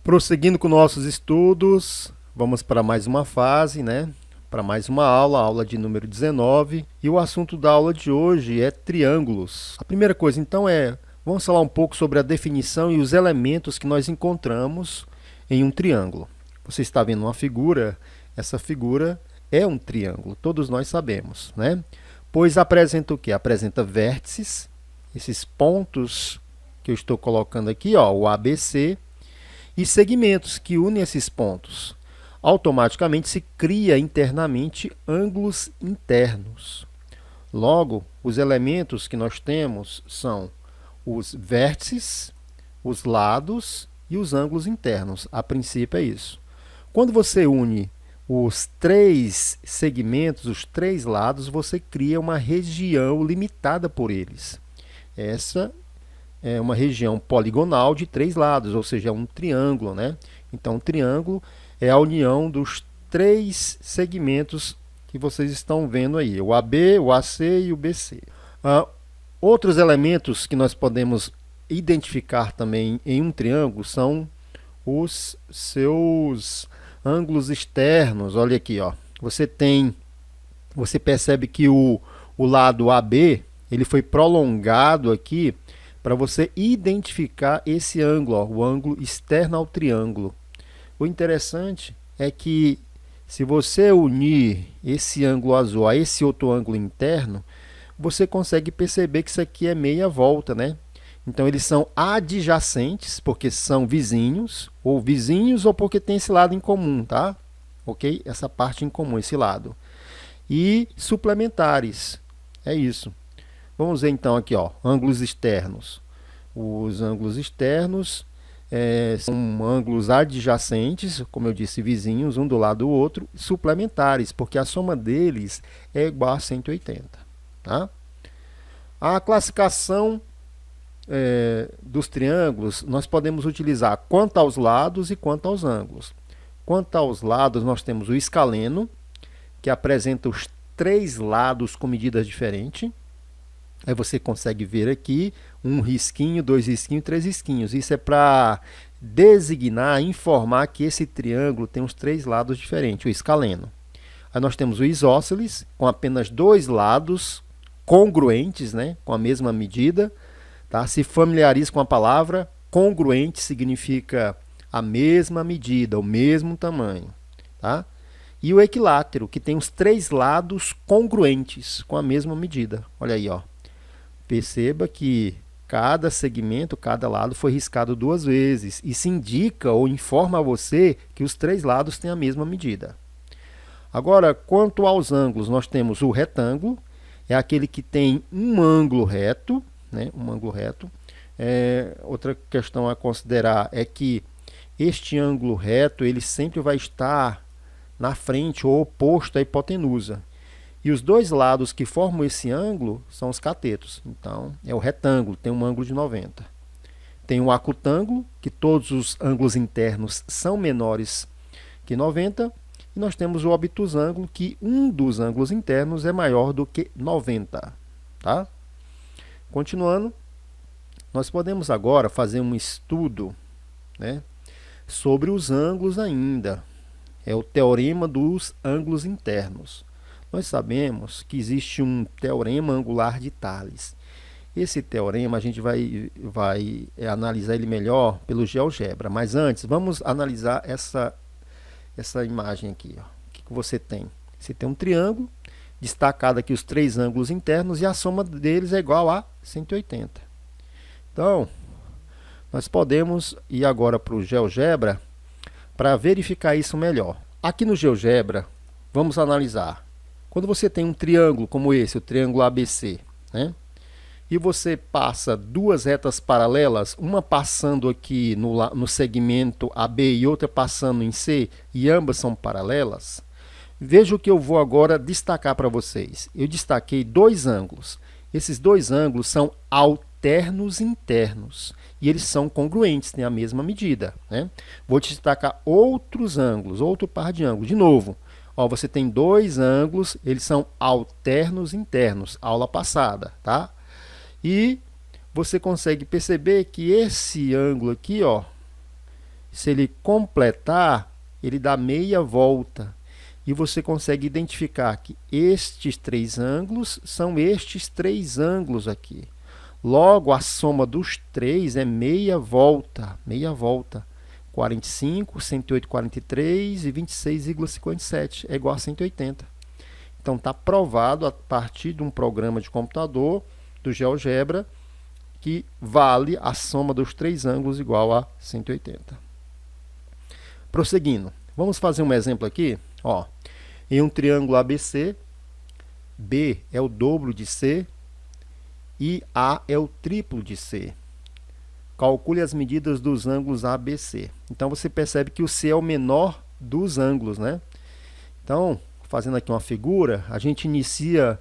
Prosseguindo com nossos estudos, vamos para mais uma fase, né? Para mais uma aula, aula de número 19. E o assunto da aula de hoje é triângulos. A primeira coisa, então, vamos falar um pouco sobre a definição e os elementos que nós encontramos em um triângulo. Você está vendo uma figura, essa figura é um triângulo, todos nós sabemos, né? Pois apresenta o quê? Apresenta vértices, esses pontos que eu estou colocando aqui, ó, o ABC, e segmentos que unem esses pontos. Automaticamente se cria internamente ângulos internos. Logo, os elementos que nós temos são os vértices, os lados e os ângulos internos. A princípio é isso. Quando você une os três segmentos, os três lados, você cria uma região limitada por eles. Essa é uma região poligonal de três lados, ou seja, um triângulo, né? Então, um triângulo é a união dos três segmentos que vocês estão vendo aí, o AB, o AC e o BC. Outros elementos que nós podemos identificar também em um triângulo são os seus ângulos externos. Olha aqui, ó. Você percebe que o lado AB ele foi prolongado aqui para você identificar esse ângulo, ó, o ângulo externo ao triângulo. O interessante é que se você unir esse ângulo azul a esse outro ângulo interno, você consegue perceber que isso aqui é meia volta, né? Então, eles são adjacentes, porque são vizinhos ou porque tem esse lado em comum, tá? Ok? Essa parte em comum, esse lado. E suplementares, é isso. Vamos ver então aqui, ó, ângulos externos. Os ângulos externos são ângulos adjacentes, como eu disse, vizinhos, um do lado do outro, suplementares, porque a soma deles é igual a 180. Tá? A classificação dos triângulos, nós podemos utilizar quanto aos lados e quanto aos ângulos. Quanto aos lados, nós temos o escaleno, que apresenta os três lados com medidas diferentes. Aí você consegue ver aqui um risquinho, dois risquinhos, três risquinhos. Isso é para designar, informar que esse triângulo tem os três lados diferentes, o escaleno. Aí nós temos o isósceles, com apenas dois lados congruentes, né, com a mesma medida. Tá? Se familiarize com a palavra, congruente significa a mesma medida, o mesmo tamanho. Tá? E o equilátero, que tem os três lados congruentes, com a mesma medida. Olha aí, ó. Perceba que cada segmento, cada lado foi riscado duas vezes. Isso indica ou informa a você que os três lados têm a mesma medida. Agora, quanto aos ângulos, nós temos o retângulo, é aquele que tem um ângulo reto, né? Um ângulo reto. Outra questão a considerar é que este ângulo reto ele sempre vai estar na frente ou oposto à hipotenusa. E os dois lados que formam esse ângulo são os catetos. Então, é o retângulo, tem um ângulo de 90. Tem o acutângulo, que todos os ângulos internos são menores que 90. E nós temos o obtusângulo, que um dos ângulos internos é maior do que 90. Tá? Continuando, nós podemos agora fazer um estudo, né, sobre os ângulos ainda. É o teorema dos ângulos internos. Nós sabemos que existe um teorema angular de Thales. Esse teorema a gente vai analisar ele melhor pelo GeoGebra. Mas antes, vamos analisar essa imagem aqui. Ó. O que você tem? Você tem um triângulo, destacado aqui os três ângulos internos, e a soma deles é igual a 180. Então, nós podemos ir agora para o GeoGebra para verificar isso melhor. Aqui no GeoGebra, vamos analisar. Quando você tem um triângulo como esse, o triângulo ABC, né? E você passa duas retas paralelas, uma passando aqui no segmento AB e outra passando em C, e ambas são paralelas, veja o que eu vou agora destacar para vocês. Eu destaquei dois ângulos. Esses dois ângulos são alternos internos, e eles são congruentes, têm a mesma medida. Né? Vou destacar outros ângulos, outro par de ângulos. De novo, ó, você tem dois ângulos, eles são alternos internos, aula passada, tá? E você consegue perceber que esse ângulo aqui, ó, se ele completar, ele dá meia volta. E você consegue identificar que estes três ângulos são estes três ângulos aqui. Logo, a soma dos três é meia volta. Meia volta. 45, 108,43 e 26,57 é igual a 180. Então, está provado a partir de um programa de computador, do GeoGebra, que vale a soma dos três ângulos igual a 180. Prosseguindo, vamos fazer um exemplo aqui. Ó, em um triângulo ABC, B é o dobro de C e A é o triplo de C. Calcule as medidas dos ângulos ABC. Então, você percebe que o C é o menor dos ângulos, né? Então, fazendo aqui uma figura, a gente inicia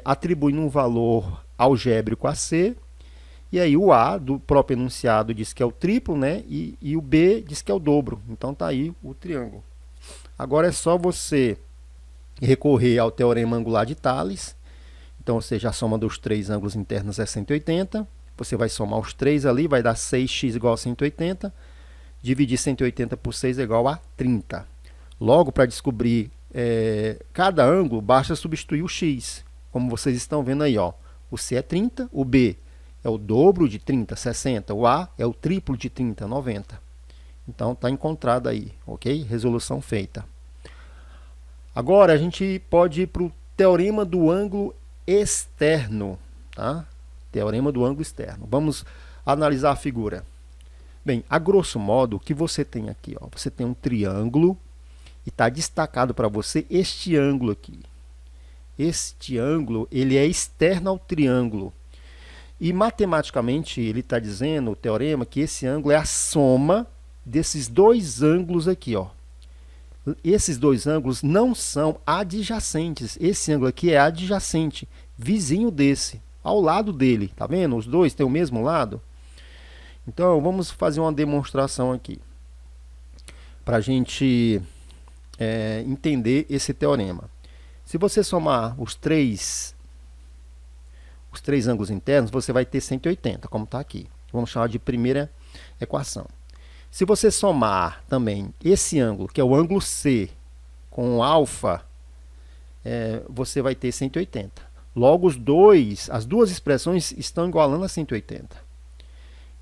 atribuindo um valor algébrico a C, e aí o A do próprio enunciado diz que é o triplo, né? E o B diz que é o dobro. Então, está aí o triângulo. Agora é só você recorrer ao teorema angular de Thales. Então, ou seja, a soma dos três ângulos internos é 180. Você vai somar os três ali, vai dar 6x igual a 180. Dividir 180 por 6 é igual a 30. Logo, para descobrir cada ângulo, basta substituir o x. Como vocês estão vendo aí, ó. O C é 30, o B é o dobro de 30, 60. O A é o triplo de 30, 90. Então, está encontrado aí, ok? Resolução feita. Agora, a gente pode ir para o teorema do ângulo externo, tá? Teorema do ângulo externo. Vamos analisar a figura. Bem, a grosso modo, o que você tem aqui? Ó, você tem um triângulo e está destacado para você este ângulo aqui. Este ângulo, ele é externo ao triângulo. E matematicamente, ele está dizendo, o teorema, que esse ângulo é a soma desses dois ângulos aqui, ó. Esses dois ângulos não são adjacentes. Esse ângulo aqui é adjacente, vizinho desse, ao lado dele. Tá vendo? Os dois têm o mesmo lado. Então, vamos fazer uma demonstração aqui, para a gente entender esse teorema. Se você somar os três ângulos internos, você vai ter 180, como está aqui. Vamos chamar de primeira equação. Se você somar também esse ângulo, que é o ângulo C, com alfa, você vai ter 180. Logo, as duas expressões estão igualando a 180.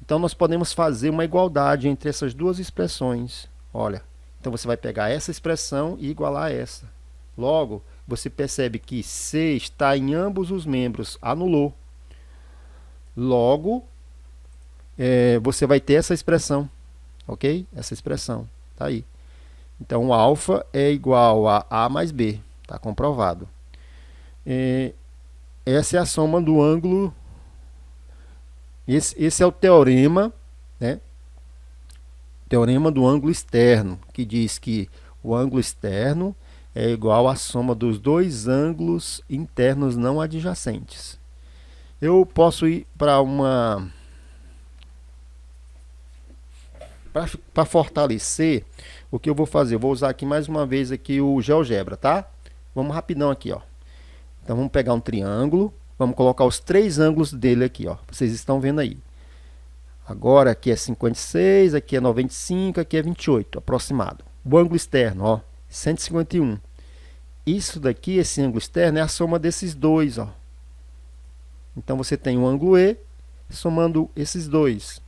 Então, nós podemos fazer uma igualdade entre essas duas expressões. Olha, então você vai pegar essa expressão e igualar a essa. Logo, você percebe que C está em ambos os membros, anulou. Logo, você vai ter essa expressão, ok? Essa expressão, tá aí. Então, o alfa é igual a A mais B, está comprovado. Essa é a soma do ângulo. Esse é o teorema, né? Teorema do ângulo externo, que diz que o ângulo externo é igual à soma dos dois ângulos internos não adjacentes. Eu posso ir para para fortalecer, o que eu vou fazer? Eu vou usar aqui mais uma vez aqui o GeoGebra, tá? Vamos rapidão aqui, ó. Então, vamos pegar um triângulo, vamos colocar os três ângulos dele aqui, ó. Vocês estão vendo aí. Agora, aqui é 56, aqui é 95, aqui é 28, aproximado. O ângulo externo, ó, 151. Isso daqui, esse ângulo externo, é a soma desses dois, ó. Então, você tem o ângulo E, somando esses dois,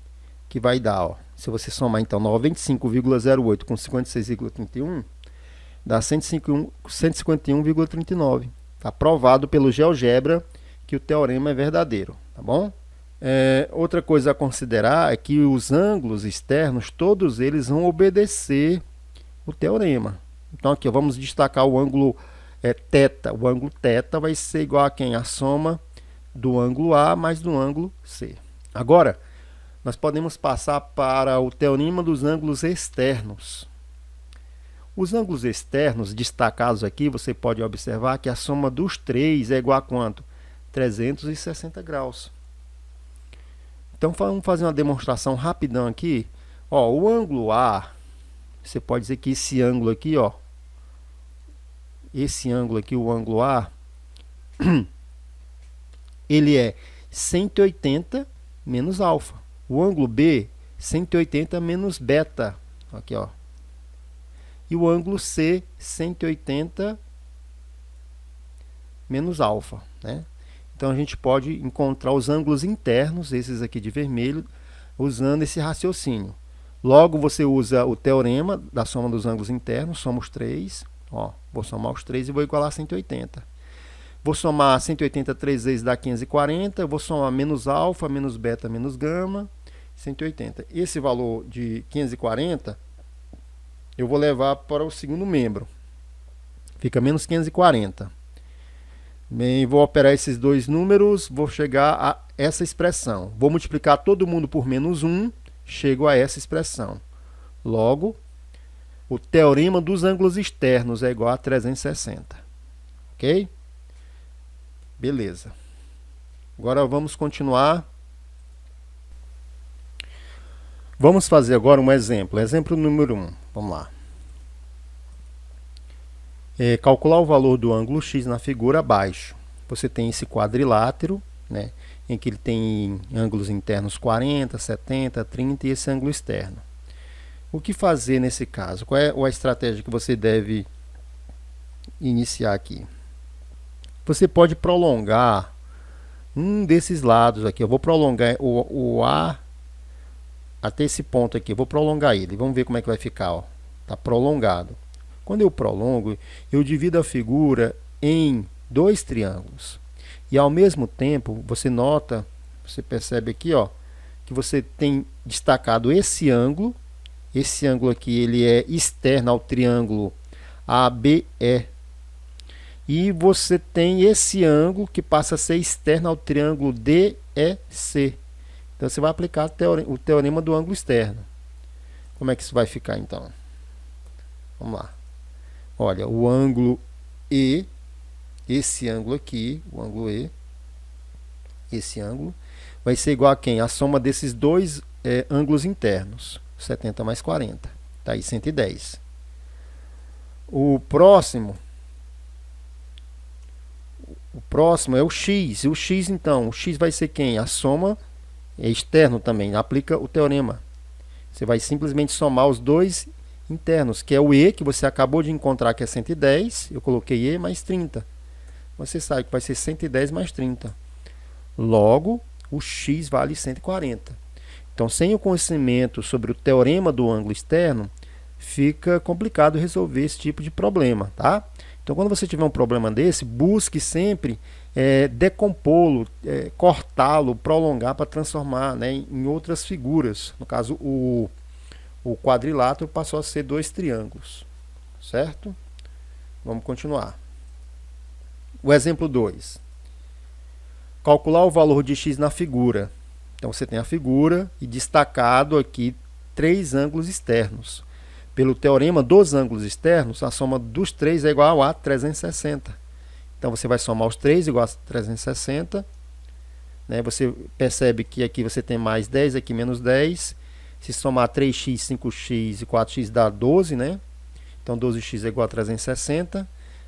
que vai dar, ó. Se você somar, então, 95,08 com 56,31, dá 151,39. Está provado pelo GeoGebra que o teorema é verdadeiro, tá bom? Outra coisa a considerar é que os ângulos externos, todos eles vão obedecer o teorema. Então, aqui, ó, vamos destacar o ângulo θ. O ângulo θ vai ser igual a quem? A soma do ângulo A mais do ângulo C. Agora, nós podemos passar para o teorema dos ângulos externos. Os ângulos externos destacados aqui, você pode observar que a soma dos três é igual a quanto? 360 graus. Então, vamos fazer uma demonstração rapidão aqui. Ó, o ângulo A, você pode dizer que esse ângulo aqui, ó, esse ângulo aqui, o ângulo A, ele é 180 menos alfa. O ângulo B 180 menos beta. Aqui, ó. E o ângulo C, 180 menos alfa, né? Então, a gente pode encontrar os ângulos internos, esses aqui de vermelho, usando esse raciocínio. Logo, você usa o teorema da soma dos ângulos internos, soma os 3. Ó, vou somar os 3 e vou igualar 180. Vou somar 180 3 vezes dá 540. Eu vou somar menos alfa, menos beta, menos gama, 180. Esse valor de 540, eu vou levar para o segundo membro. Fica menos 540. Bem, vou operar esses dois números, vou chegar a essa expressão. Vou multiplicar todo mundo por menos 1, chego a essa expressão. Logo, o teorema dos ângulos externos é igual a 360. Ok? Beleza. Agora vamos continuar. Vamos fazer agora um exemplo. Exemplo número 1. Vamos lá. Calcular o valor do ângulo x na figura abaixo. Você tem esse quadrilátero, né, em que ele tem ângulos internos 40, 70, 30 e esse ângulo externo. O que fazer nesse caso? Qual é a estratégia que você deve iniciar aqui? Você pode prolongar um desses lados aqui. Eu vou prolongar o A até esse ponto aqui. Eu vou prolongar ele. Vamos ver como é que vai ficar. Está prolongado. Quando eu prolongo, eu divido a figura em dois triângulos. E ao mesmo tempo, você nota, você percebe aqui, ó, que você tem destacado esse ângulo. Esse ângulo aqui ele é externo ao triângulo ABE. E você tem esse ângulo que passa a ser externo ao triângulo DEC. Então, você vai aplicar o teorema do ângulo externo. Como é que isso vai ficar, então? Vamos lá. Olha, o ângulo E, esse ângulo aqui, o ângulo E, esse ângulo, vai ser igual a quem? A soma desses dois ângulos internos. 70 mais 40. Está aí 110. O próximo é o x. E o x, então, o x vai ser quem? A soma é externo também. Aplica o teorema. Você vai simplesmente somar os dois internos, que é o E, que você acabou de encontrar, que é 110. Eu coloquei E mais 30. Você sabe que vai ser 110 mais 30. Logo, o x vale 140. Então, sem o conhecimento sobre o teorema do ângulo externo, fica complicado resolver esse tipo de problema, tá? Então, quando você tiver um problema desse, busque sempre decompô-lo, cortá-lo, prolongar para transformar, né, em outras figuras. No caso, o quadrilátero passou a ser dois triângulos, certo? Vamos continuar. O exemplo 2. Calcular o valor de x na figura. Então, você tem a figura e destacado aqui três ângulos externos. Pelo teorema dos ângulos externos, a soma dos três é igual a 360. Então, você vai somar os três igual a 360. Né? Você percebe que aqui você tem mais 10, aqui menos 10. Se somar 3x, 5x e 4x dá 12, né? Então, 12x é igual a 360.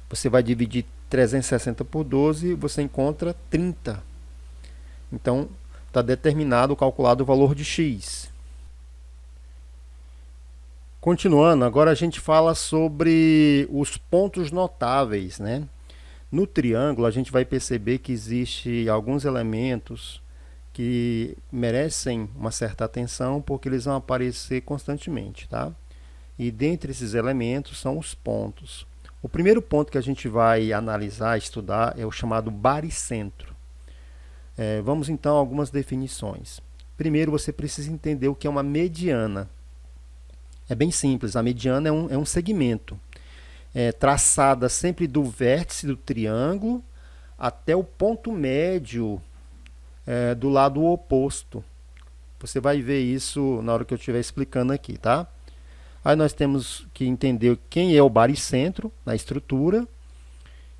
Você vai dividir 360 por 12 e você encontra 30. Então, está determinado, calculado o valor de x. Continuando, agora a gente fala sobre os pontos notáveis, né? No triângulo, a gente vai perceber que existe alguns elementos que merecem uma certa atenção, porque eles vão aparecer constantemente, tá? E dentre esses elementos são os pontos. O primeiro ponto que a gente vai analisar, estudar, é o chamado baricentro. Vamos então a algumas definições. Primeiro, você precisa entender o que é uma mediana. É bem simples, a mediana é um segmento, traçada sempre do vértice do triângulo até o ponto médio do lado oposto. Você vai ver isso na hora que eu estiver explicando aqui, tá? Aí nós temos que entender quem é o baricentro na estrutura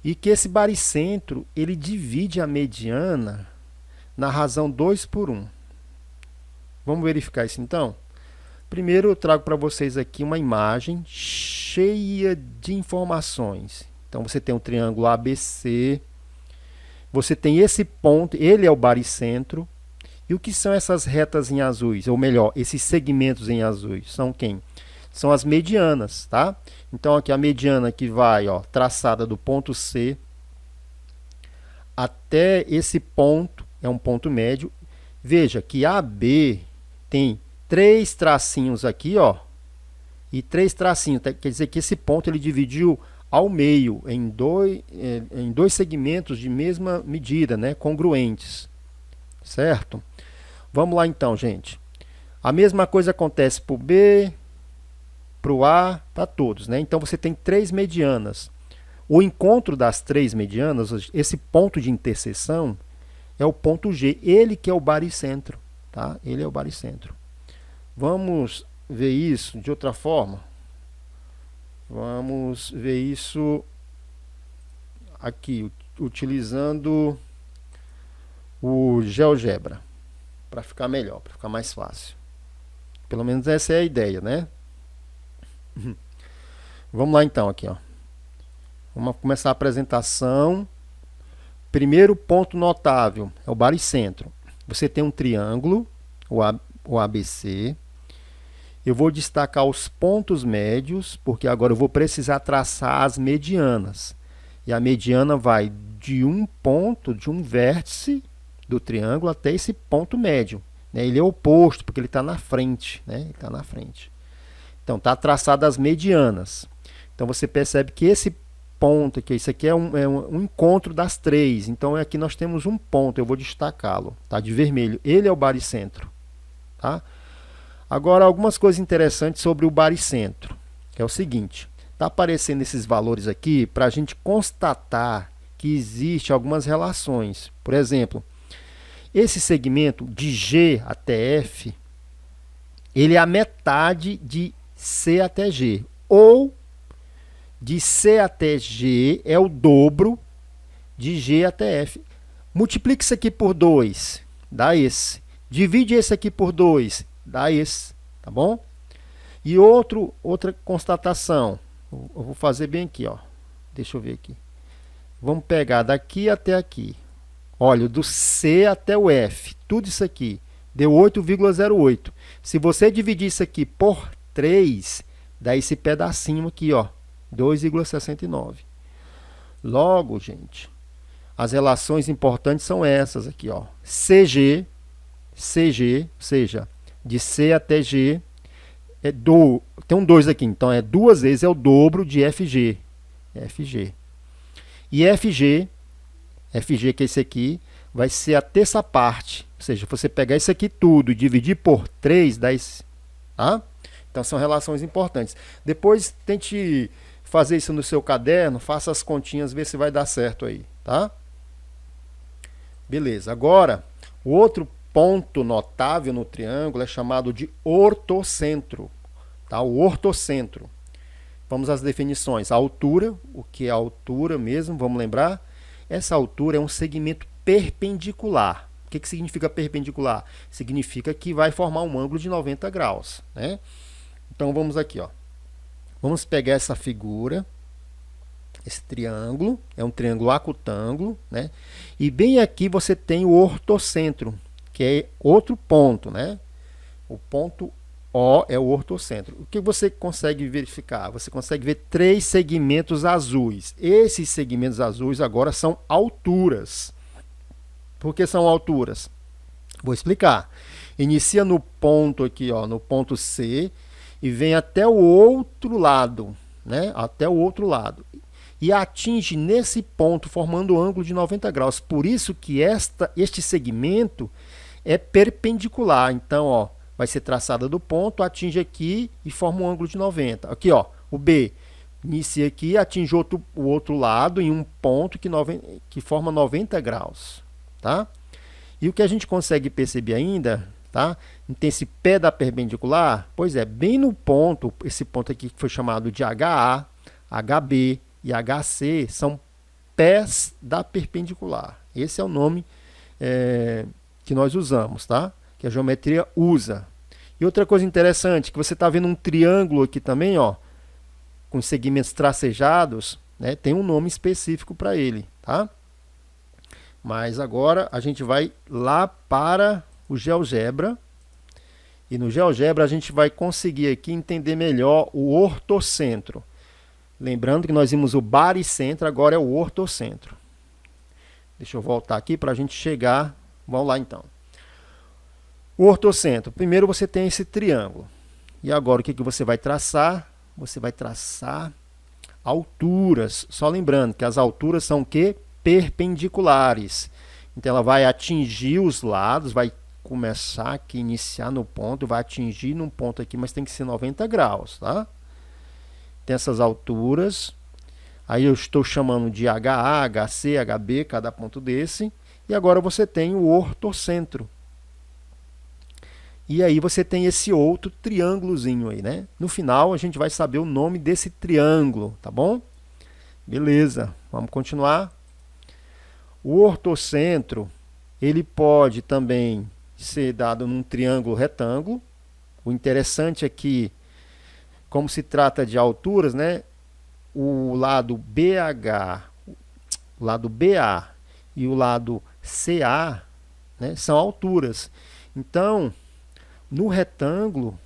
e que esse baricentro ele divide a mediana na razão 2 por 1. Vamos verificar isso então? Primeiro eu trago para vocês aqui uma imagem cheia de informações. Então você tem um triângulo ABC, você tem esse ponto, ele é o baricentro, E o que são essas retas em azuis? Ou melhor, esses segmentos em azuis? São quem? São as medianas, tá? Então aqui a mediana que vai, ó, traçada do ponto C até esse ponto, é um ponto médio. Veja que AB tem 3 tracinhos aqui, ó, e 3 tracinhos. Quer dizer que esse ponto ele dividiu ao meio em dois segmentos de mesma medida, né, congruentes, certo? Vamos lá então, gente. A mesma coisa acontece para o B, para o A, para todos, né? Então você tem 3 medianas. O encontro das 3 medianas, esse ponto de interseção, é o ponto G. Ele que é o baricentro, tá? Ele é o baricentro. Vamos ver isso de outra forma. Vamos ver isso aqui, utilizando o GeoGebra, para ficar melhor, para ficar mais fácil. Pelo menos essa é a ideia, né? Vamos lá então, aqui, ó. Vamos começar a apresentação. Primeiro ponto notável é o baricentro. Você tem um triângulo, o ABC. Eu vou destacar os pontos médios, porque agora eu vou precisar traçar as medianas. E a mediana vai de um ponto, de um vértice do triângulo até esse ponto médio, né? Ele é oposto, porque ele está na frente, né? Ele está na frente. Então, está traçado as medianas. Então, você percebe que esse ponto aqui, isso aqui é um encontro das 3. Então, aqui nós temos um ponto, eu vou destacá-lo, tá? De vermelho. Ele é o baricentro, tá? Agora, algumas coisas interessantes sobre o baricentro, que é o seguinte. Está aparecendo esses valores aqui para a gente constatar que existe algumas relações. Por exemplo, esse segmento de G até F, ele é a metade de C até G. Ou de C até G é o dobro de G até F. Multiplique isso aqui por 2, dá esse. Divide esse aqui por 2, dá esse, tá bom? E outra constatação, eu vou fazer bem aqui, ó. Deixa eu ver aqui. Vamos pegar daqui até aqui. Olha, do C até o F, tudo isso aqui, deu 8,08. Se você dividir isso aqui por 3, dá esse pedacinho aqui, ó, 2,69. Logo, gente, as relações importantes são essas aqui, ó. CG, ou seja, de C até G, tem um 2 aqui, então é 2 vezes, é o dobro de FG. E FG, que é esse aqui, vai ser a terça parte. Ou seja, você pegar isso aqui tudo e dividir por 3, dá esse, tá? Então, são relações importantes. Depois, tente fazer isso no seu caderno, faça as continhas, vê se vai dar certo aí, tá? Beleza. Agora, o outro ponto notável no triângulo é chamado de ortocentro, tá? O ortocentro. Vamos às definições. A altura, o que é a altura mesmo, vamos lembrar? Essa altura é um segmento perpendicular. O que significa perpendicular? Significa que vai formar um ângulo de 90 graus, né? Então, vamos aqui, ó. Vamos pegar essa figura, esse triângulo, é um triângulo acutângulo, né? E bem aqui você tem o ortocentro, que é outro ponto, né? O ponto O é o ortocentro. O que você consegue verificar? Você consegue ver 3 segmentos azuis. Esses segmentos azuis agora são alturas. Por que são alturas? Vou explicar. Inicia no ponto aqui, ó, no ponto C, e vem até o outro lado, né? Até o outro lado. E atinge nesse ponto, formando um ângulo de 90 graus. Por isso que este segmento é perpendicular. Então, ó, vai ser traçada do ponto, atinge aqui e forma um ângulo de 90. Aqui, ó, o B inicia aqui, atinge o outro lado em um ponto que forma 90 graus, tá? E o que a gente consegue perceber ainda, tá? Tem esse pé da perpendicular, pois é, bem no ponto, esse ponto aqui que foi chamado de HA, HB e HC, são pés da perpendicular. Esse é o nome que nós usamos, tá? Que a geometria usa. E outra coisa interessante, que você está vendo um triângulo aqui também, ó, com segmentos tracejados, né? Tem um nome específico para ele, tá? Mas agora a gente vai lá para o GeoGebra. E no GeoGebra a gente vai conseguir aqui entender melhor o ortocentro. Lembrando que nós vimos o baricentro, agora é o ortocentro. Deixa eu voltar aqui para a gente chegar. Vamos lá então. O ortocentro. Primeiro você tem esse triângulo. E agora o que você vai traçar? Você vai traçar alturas. Só lembrando que as alturas são o quê? Perpendiculares. Então ela vai atingir os lados, vai começar aqui, iniciar no ponto, vai atingir num ponto aqui, mas tem que ser 90 graus, tá? Tem essas alturas. Aí eu estou chamando de HA, HC, HB, cada ponto desse. E agora você tem o ortocentro. E aí você tem esse outro triângulozinho aí, né? No final a gente vai saber o nome desse triângulo, tá bom? Beleza, vamos continuar. O ortocentro, ele pode também ser dado num triângulo retângulo. O interessante é que, como se trata de alturas, né? O lado BH, o lado BA e o lado CA, né, são alturas. Então, no retângulo,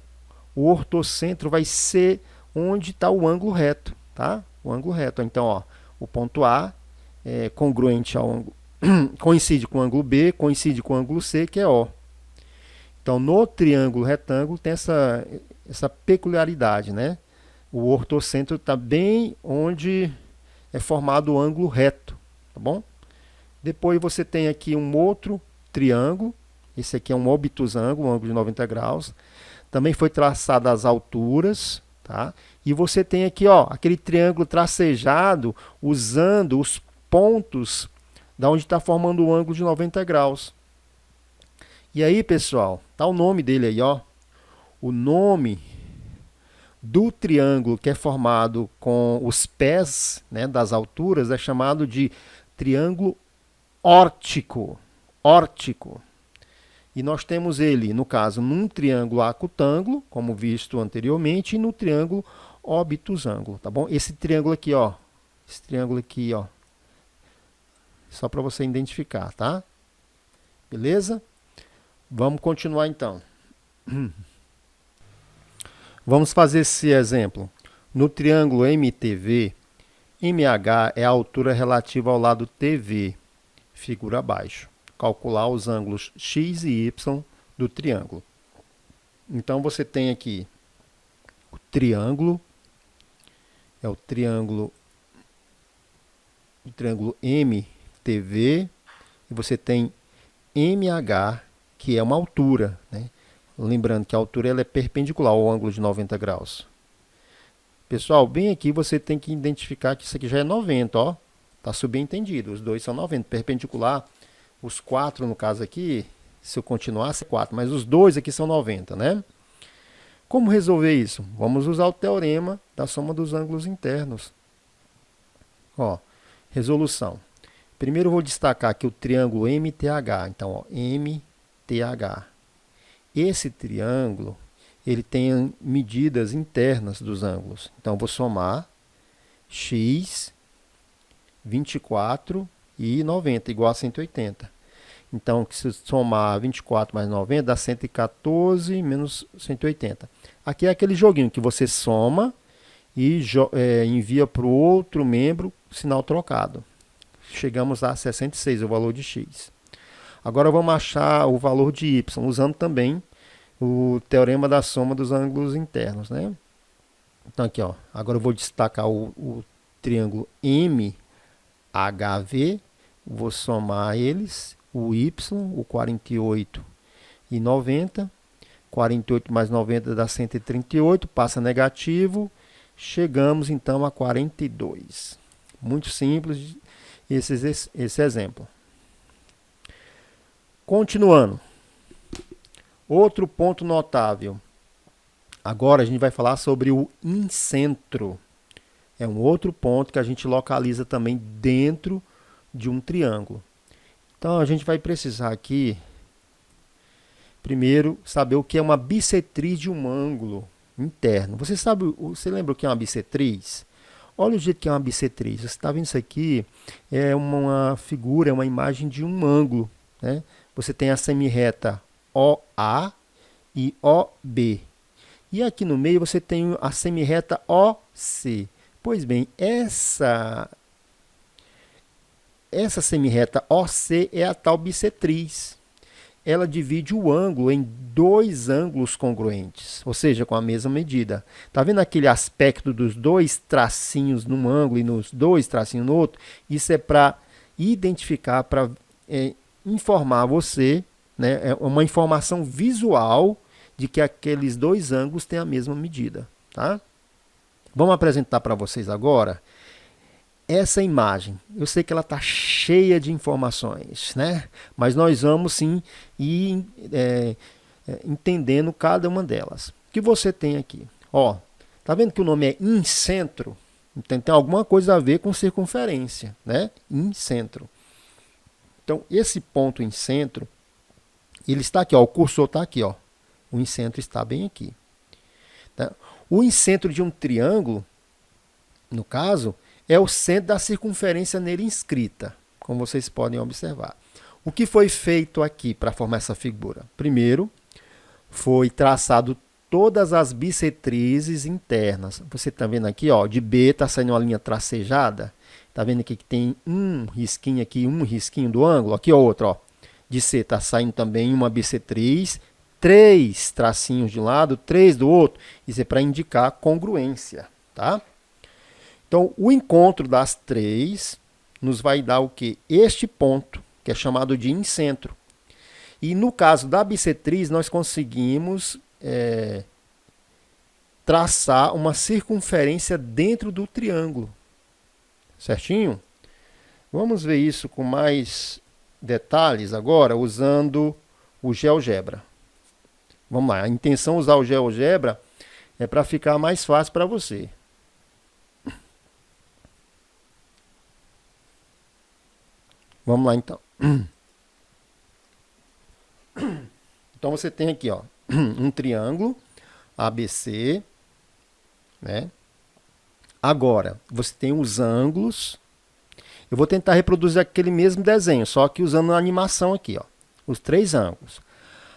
o ortocentro vai ser onde está o ângulo reto, tá? O ângulo reto. Então, ó, o ponto A é congruente ao ângulo, coincide com o ângulo B, coincide com o ângulo C, que é O. Então, no triângulo retângulo tem essa peculiaridade, né? O ortocentro está bem onde é formado o ângulo reto, tá bom? Depois você tem aqui um outro triângulo. Esse aqui é um obtusângulo, um ângulo de 90 graus. Também foi traçado as alturas, tá? E você tem aqui, ó, aquele triângulo tracejado usando os pontos da onde está formando o ângulo de 90 graus. E aí, pessoal, tá o nome dele aí, ó. O nome do triângulo que é formado com os pés, né, das alturas é chamado de triângulo órtico. Órtico. E nós temos ele, no caso, num triângulo acutângulo, como visto anteriormente, e no triângulo obtusângulo, tá bom? Esse triângulo aqui, ó. Esse triângulo aqui, ó. Só para você identificar, tá? Beleza? Vamos continuar então. Vamos fazer esse exemplo. No triângulo MTV, MH é a altura relativa ao lado TV, figura abaixo. Calcular os ângulos X e Y do triângulo. Então você tem aqui o triângulo, é o triângulo MTV, e você tem MH, que é uma altura, né? Lembrando que a altura ela é perpendicular ao ângulo de 90 graus. Pessoal, bem aqui você tem que identificar que isso aqui já é 90, ó. Tá subentendido, os dois são 90, perpendicular. Os 4, no caso aqui, se eu continuasse, é 4, mas os dois aqui são 90, né? Como resolver isso? Vamos usar o teorema da soma dos ângulos internos. Ó, resolução. Primeiro eu vou destacar aqui o triângulo MTH. Então, ó, MTH. Esse triângulo, ele tem medidas internas dos ângulos. Então, eu vou somar x, 24 e 90, igual a 180. Então, se somar 24 mais 90, dá 114 menos 180. Aqui é aquele joguinho que você soma e envia para o outro membro, sinal trocado. Chegamos a 66, o valor de x. Agora vamos achar o valor de y, usando também o teorema da soma dos ângulos internos, né? Então aqui, ó, agora eu vou destacar o triângulo MHV, vou somar eles, o y, o 48 e 90, 48 mais 90 dá 138, passa negativo, chegamos então a 42. Muito simples esse exemplo. Continuando. Outro ponto notável. Agora a gente vai falar sobre o incentro. É um outro ponto que a gente localiza também dentro de um triângulo. Então a gente vai precisar aqui, primeiro, saber o que é uma bissetriz de um ângulo interno. Você lembra o que é uma bissetriz? Olha o jeito que é uma bissetriz. Você está vendo isso aqui? É uma figura, é uma imagem de um ângulo, né? Você tem a semirreta OA e OB. E aqui no meio você tem a semirreta OC. Pois bem, essa semirreta OC é a tal bissetriz. Ela divide o ângulo em dois ângulos congruentes, ou seja, com a mesma medida. Está vendo aquele aspecto dos dois tracinhos num ângulo e nos dois tracinhos no outro? Isso é para identificar, para informar você, né? É uma informação visual de que aqueles dois ângulos têm a mesma medida. Tá? Vamos apresentar para vocês agora essa imagem. Eu sei que ela está cheia de informações, né? Mas nós vamos sim ir entendendo cada uma delas. O que você tem aqui? Ó, tá vendo que o nome é incentro? Então tem alguma coisa a ver com circunferência, né? Incentro. Então esse ponto incentro, ele está aqui, ó, o cursor está aqui, ó. O incentro está bem aqui. Tá? O incentro de um triângulo, no caso, é o centro da circunferência nele inscrita, como vocês podem observar. O que foi feito aqui para formar essa figura? Primeiro, foi traçado todas as bissetrizes internas. Você está vendo aqui, ó, de B está saindo uma linha tracejada. Está vendo aqui que tem um risquinho aqui, um risquinho do ângulo. Aqui, ó, outro, ó. De C está saindo também uma bissetriz. 3 tracinhos de um lado, 3 do outro. Isso é para indicar congruência, tá? Então, o encontro das 3 nos vai dar o quê? Este ponto, que é chamado de incentro. E no caso da bissetriz, nós conseguimos traçar uma circunferência dentro do triângulo. Certinho? Vamos ver isso com mais detalhes agora, usando o GeoGebra. Vamos lá, a intenção de usar o GeoGebra é para ficar mais fácil para você. Vamos lá, então. Então, você tem aqui, ó, um triângulo ABC, né? Agora, você tem os ângulos. Eu vou tentar reproduzir aquele mesmo desenho, só que usando a animação aqui, ó, os 3 ângulos.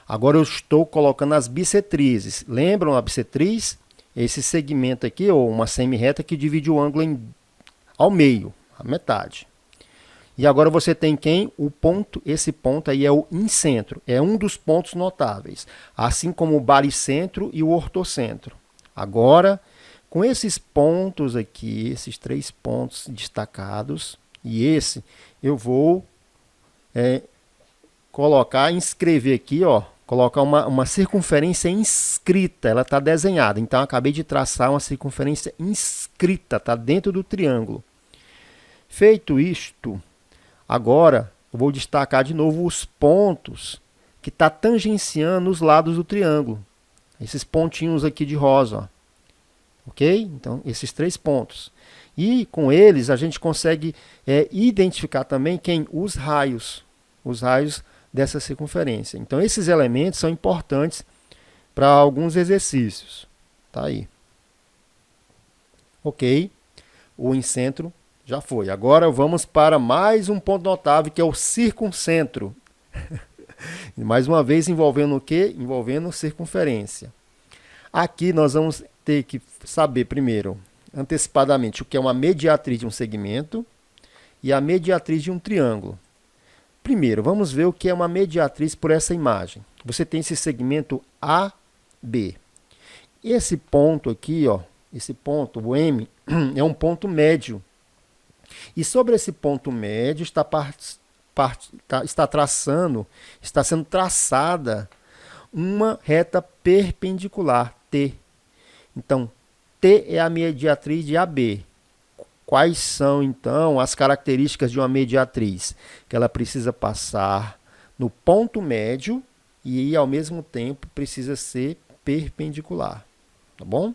Agora, eu estou colocando as bissetrizes. Lembram a bissetriz? Esse segmento aqui, ou uma semirreta que divide o ângulo ao meio, a metade. E agora você tem quem? O ponto, esse ponto aí é o incentro, é um dos pontos notáveis, assim como o baricentro e o ortocentro. Agora, com esses pontos aqui, esses 3 pontos destacados, e esse, eu vou inscrever aqui, ó, colocar uma circunferência inscrita, ela está desenhada, então eu acabei de traçar uma circunferência inscrita, está dentro do triângulo. Feito isto, agora, eu vou destacar de novo os pontos que está tangenciando os lados do triângulo. Esses pontinhos aqui de rosa. Ó. Ok? Então, esses 3 pontos. E com eles, a gente consegue identificar também os raios dessa circunferência. Então, esses elementos são importantes para alguns exercícios. Tá aí. Ok? O incentro já foi. Agora vamos para mais um ponto notável, que é o circuncentro. Mais uma vez envolvendo o quê? Envolvendo circunferência. Aqui nós vamos ter que saber primeiro, antecipadamente, o que é uma mediatriz de um segmento e a mediatriz de um triângulo. Primeiro, vamos ver o que é uma mediatriz por essa imagem. Você tem esse segmento AB. Esse ponto aqui, ó, esse ponto, o M, é um ponto médio. E sobre esse ponto médio está sendo traçada uma reta perpendicular, T. Então, T é a mediatriz de AB. Quais são, então, as características de uma mediatriz? Que ela precisa passar no ponto médio e, ao mesmo tempo, precisa ser perpendicular. Tá bom?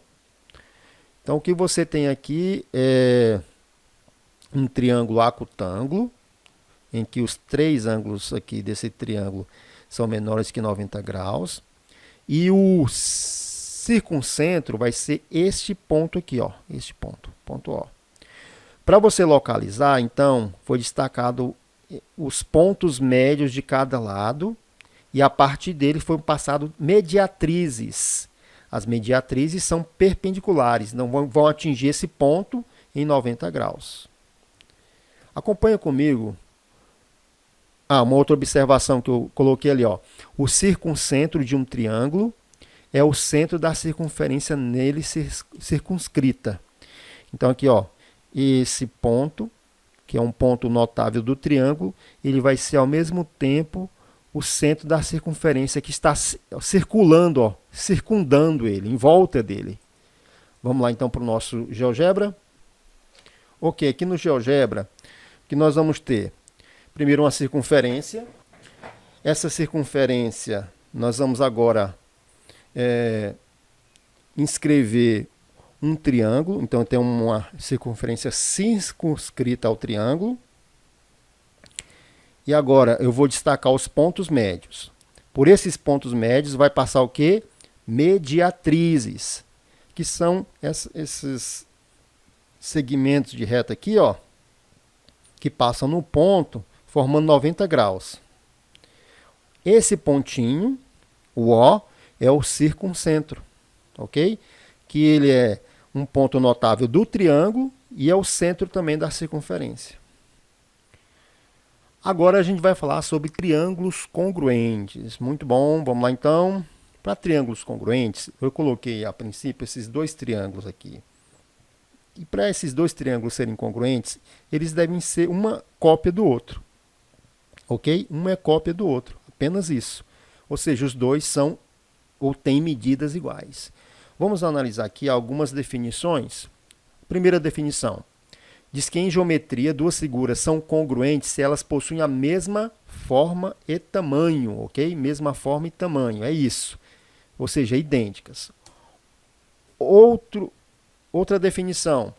Então, o que você tem aqui é um triângulo acutângulo, em que os 3 ângulos aqui desse triângulo são menores que 90 graus. E o circuncentro vai ser este ponto aqui, ó, este ponto O. Para você localizar, então, foi destacado os pontos médios de cada lado e a partir dele foram passadas mediatrizes. As mediatrizes são perpendiculares, não vão atingir esse ponto em 90 graus. Acompanha comigo. Uma outra observação que eu coloquei ali, ó. O circuncentro de um triângulo é o centro da circunferência nele circunscrita. Então aqui, ó, esse ponto, que é um ponto notável do triângulo, ele vai ser ao mesmo tempo o centro da circunferência que está circulando, ó, circundando ele, em volta dele. Vamos lá então para o nosso GeoGebra. Ok, aqui no GeoGebra, o que nós vamos ter? Primeiro uma circunferência. Essa circunferência, nós vamos agora inscrever um triângulo. Então tem uma circunferência circunscrita ao triângulo. E agora eu vou destacar os pontos médios. Por esses pontos médios vai passar o quê? Mediatrizes, que são esses segmentos de reta aqui, ó, que passam no ponto, formando 90 graus. Esse pontinho, o O, é o circuncentro, ok? Que ele é um ponto notável do triângulo e é o centro também da circunferência. Agora a gente vai falar sobre triângulos congruentes. Muito bom, vamos lá então. Para triângulos congruentes, eu coloquei a princípio esses dois triângulos aqui. E para esses dois triângulos serem congruentes, eles devem ser uma cópia do outro. Ok? Uma é cópia do outro, apenas isso. Ou seja, os dois são ou têm medidas iguais. Vamos analisar aqui algumas definições. Primeira definição. Diz que em geometria duas figuras são congruentes se elas possuem a mesma forma e tamanho, ok? Mesma forma e tamanho, é isso. Ou seja, idênticas. Outra definição.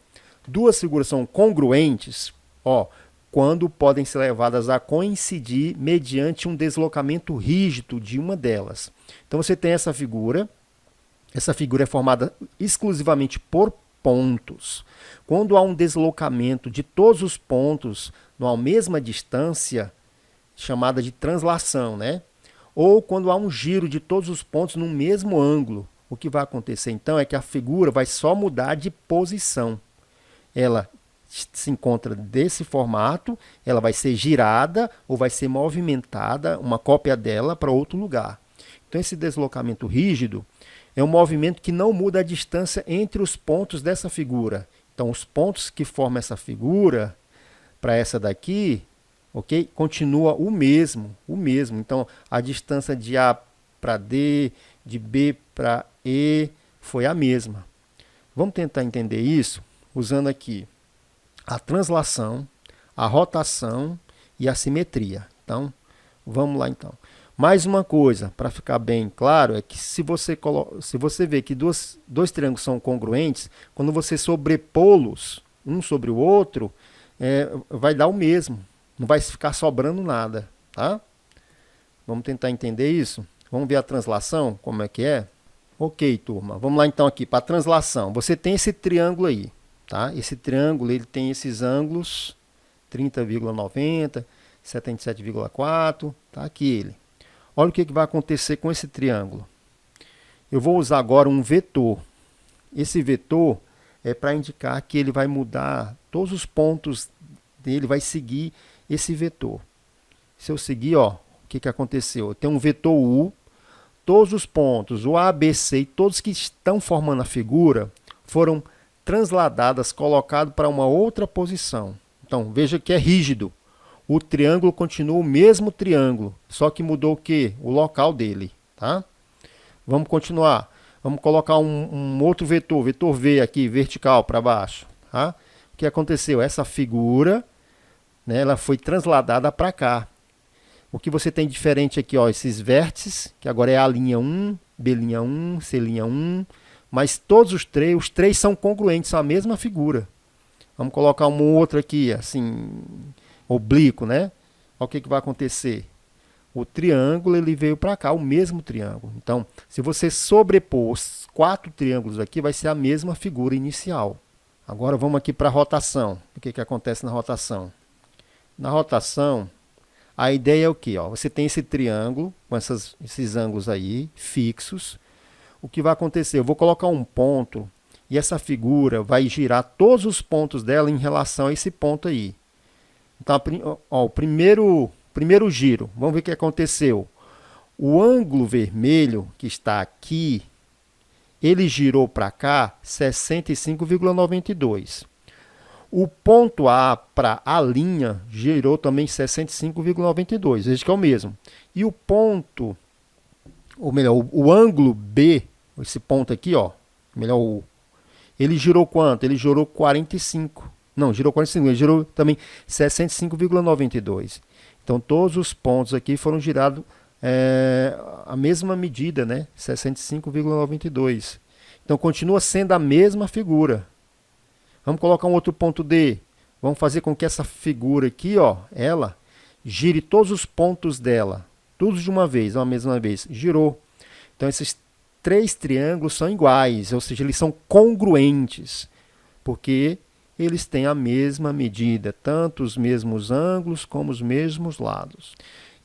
Duas figuras são congruentes, ó, quando podem ser levadas a coincidir mediante um deslocamento rígido de uma delas. Então você tem essa figura é formada exclusivamente por pontos. Quando há um deslocamento de todos os pontos numa mesma distância, chamada de translação, né? Ou quando há um giro de todos os pontos no mesmo ângulo, o que vai acontecer então é que a figura vai só mudar de posição. Ela se encontra desse formato, ela vai ser girada ou vai ser movimentada, uma cópia dela para outro lugar. Então esse deslocamento rígido é um movimento que não muda a distância entre os pontos dessa figura. Então, os pontos que formam essa figura, para essa daqui, ok? Continua o mesmo. Então, a distância de A para D, de B para E, foi a mesma. Vamos tentar entender isso usando aqui a translação, a rotação e a simetria. Então, vamos lá então. Mais uma coisa, para ficar bem claro, é que se você vê que dois triângulos são congruentes, quando você sobrepô-los um sobre o outro, vai dar o mesmo. Não vai ficar sobrando nada. Tá? Vamos tentar entender isso? Vamos ver a translação, como é que é? Ok, turma. Vamos lá então aqui para a translação. Você tem esse triângulo aí. Tá? Esse triângulo ele tem esses ângulos 30,90, 77,4. Tá aqui ele. Olha o que vai acontecer com esse triângulo. Eu vou usar agora um vetor. Esse vetor é para indicar que ele vai mudar, todos os pontos dele vai seguir esse vetor. Se eu seguir, ó, o que aconteceu? Eu tenho um vetor U, todos os pontos, o A, B, C e todos que estão formando a figura foram transladadas, colocados para uma outra posição. Então, veja que é rígido. O triângulo continua o mesmo triângulo, só que mudou o quê? O local dele. Tá? Vamos continuar. Vamos colocar um outro vetor, vetor V aqui, vertical para baixo. Tá? O que aconteceu? Essa figura, né, ela foi transladada para cá. O que você tem diferente aqui, ó, esses vértices, que agora é A'1, B'1, C'1, mas todos os três são congruentes, são a mesma figura. Vamos colocar um outro aqui, assim, oblíquo, né? Olha o que vai acontecer. O triângulo ele veio para cá, o mesmo triângulo. Então, se você sobrepor os 4 triângulos aqui, vai ser a mesma figura inicial. Agora vamos aqui para a rotação. O que acontece na rotação? Na rotação, A ideia é o quê? Ó, você tem esse triângulo com esses ângulos aí fixos. O que vai acontecer? Eu vou colocar um ponto e essa figura vai girar todos os pontos dela em relação a esse ponto aí. Então, ó, o primeiro giro, vamos ver o que aconteceu. O ângulo vermelho que está aqui, ele girou para cá 65,92. O ponto A para a linha girou também 65,92. Veja que é o mesmo. E o ponto, ou melhor, o ângulo B, esse ponto aqui, ó, melhor, ele girou quanto? Ele girou 45. Não, girou 45, ele girou também 65,92. Então, todos os pontos aqui foram girados a mesma medida, né? 65,92. Então, continua sendo a mesma figura. Vamos colocar um outro ponto D. Vamos fazer com que essa figura aqui, ó, ela gire todos os pontos dela. Todos de uma vez, uma mesma vez. Girou. Então, esses três triângulos são iguais, ou seja, eles são congruentes. Porque eles têm a mesma medida, tanto os mesmos ângulos como os mesmos lados.